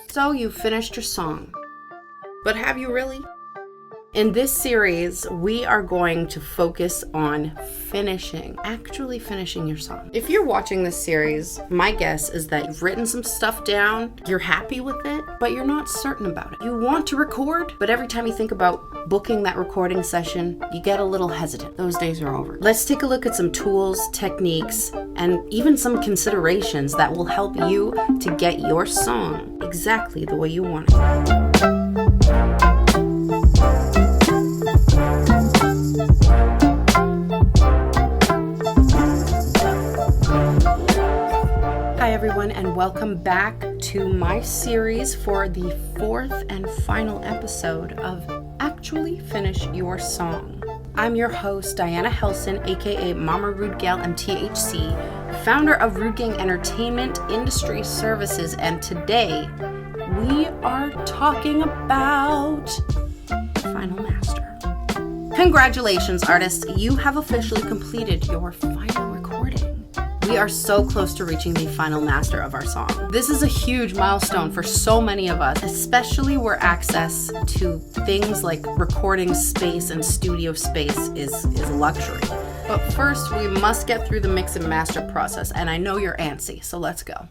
So you finished your song, but have you really? In this series, we are going to focus on actually finishing your song. If you're watching this series, my guess is that you've written some stuff down, you're happy with it, but you're not certain about it. You want to record, but every time you think about booking that recording session, you get a little hesitant. Those days are over. Let's take a look at some tools, techniques, and even some considerations that will help you to get your song exactly the way you want it. Hi everyone, and welcome back to my series for the fourth and final episode of Actually Finish Your Song. I'm your host, Diana Hellson, aka Mama Rude Gal MTHC, founder of Rude Gang Entertainment Industry Services, and today we are talking about Final Master. Congratulations, artists, you have officially completed your final recording. We are so close to reaching the final master of our song. This is a huge milestone for so many of us, especially where access to things like recording space and studio space is a luxury. But first, we must get through the mix and master process, and I know you're antsy, so let's go.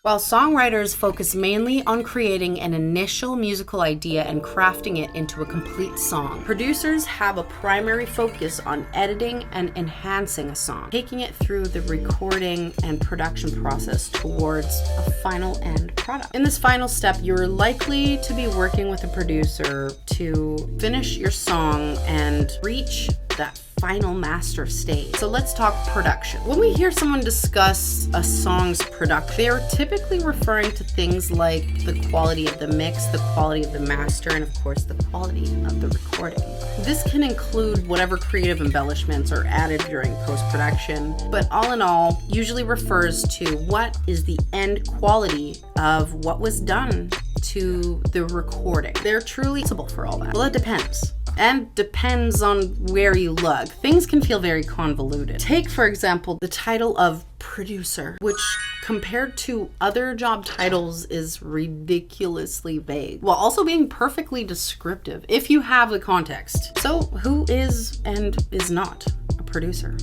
While songwriters focus mainly on creating an initial musical idea and crafting it into a complete song, producers have a primary focus on editing and enhancing a song, taking it through the recording and production process towards a final end product. In this final step, you're likely to be working with a producer to finish your song and reach that final master stage. So let's talk production. When we hear someone discuss a song's production, they are typically referring to things like the quality of the mix, the quality of the master, and of course the quality of the recording. This can include whatever creative embellishments are added during post-production, but all in all, usually refers to what is the end quality of what was done to the recording. They're truly responsible for all that. Well, it depends. And depends on where you look. Things can feel very convoluted. Take, for example, the title of producer, which compared to other job titles is ridiculously vague, while also being perfectly descriptive if you have the context. So who is and is not a producer?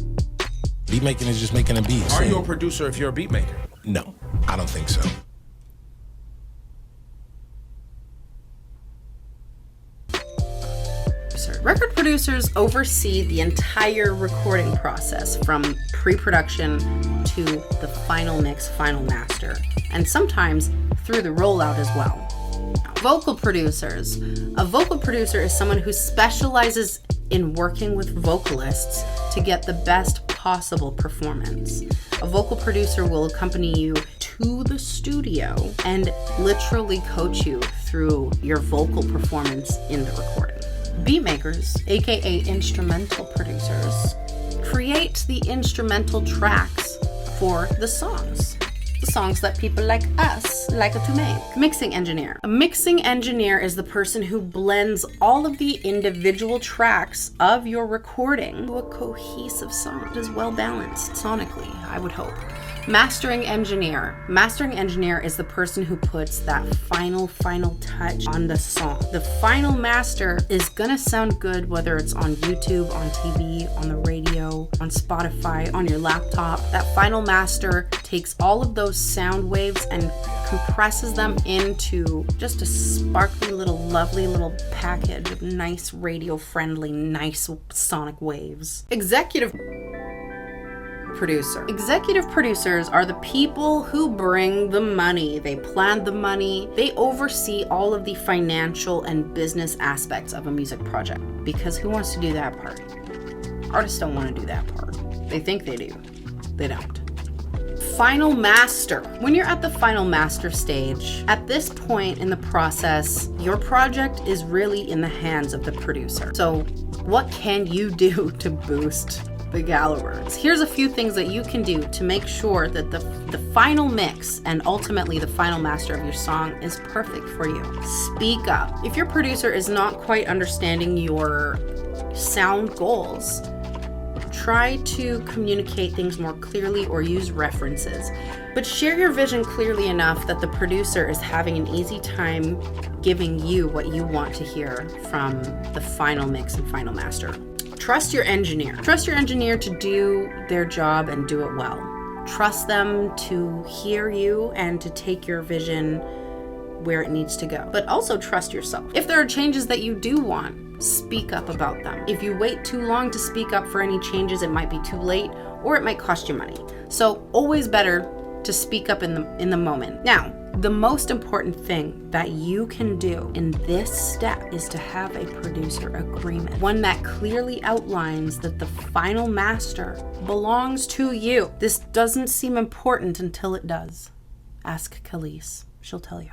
Beat making is just making a beat. Are you a producer if you're a beat maker? No, I don't think so. Record producers oversee the entire recording process from pre-production to the final mix, final master, and sometimes through the rollout as well. Vocal producers. A vocal producer is someone who specializes in working with vocalists to get the best possible performance. A vocal producer will accompany you to the studio and literally coach you through your vocal performance in the recording. Beatmakers, aka instrumental producers, create the instrumental tracks for the songs that people like us like to make. Mixing engineer. A mixing engineer is the person who blends all of the individual tracks of your recording to a cohesive song that is well balanced sonically, I would hope. Mastering engineer. Mastering engineer is the person who puts that final touch on the song. The final master is gonna sound good whether it's on YouTube, on TV, on the radio, on Spotify, on your laptop. That final master takes all of those sound waves and compresses them into just a sparkly little, lovely little package of nice radio-friendly, nice sonic waves. Executive producer. Executive producers are the people who bring the money. They plan the money. They oversee all of the financial and business aspects of a music project. Because who wants to do that part? Artists don't want to do that part. They think they do. They don't. Final master. When you're at the final master stage, at this point in the process, your project is really in the hands of the producer. So what can you do to boost the galleries? Here's a few things that you can do to make sure that the final mix and ultimately the final master of your song is perfect for you. Speak up. If your producer is not quite understanding your sound goals, Try to communicate things more clearly or use references, but share your vision clearly enough that the producer is having an easy time giving you what you want to hear from the final mix and final master. Trust your engineer. Trust your engineer to do their job and do it well. Trust them to hear you and to take your vision where it needs to go. But also trust yourself. If there are changes that you do want, speak up about them. If you wait too long to speak up for any changes, it might be too late or it might cost you money. So always better to speak up in the moment. Now, the most important thing that you can do in this step is to have a producer agreement, one that clearly outlines that the final master belongs to you. This doesn't seem important until it does. Ask Khalees. She'll tell you.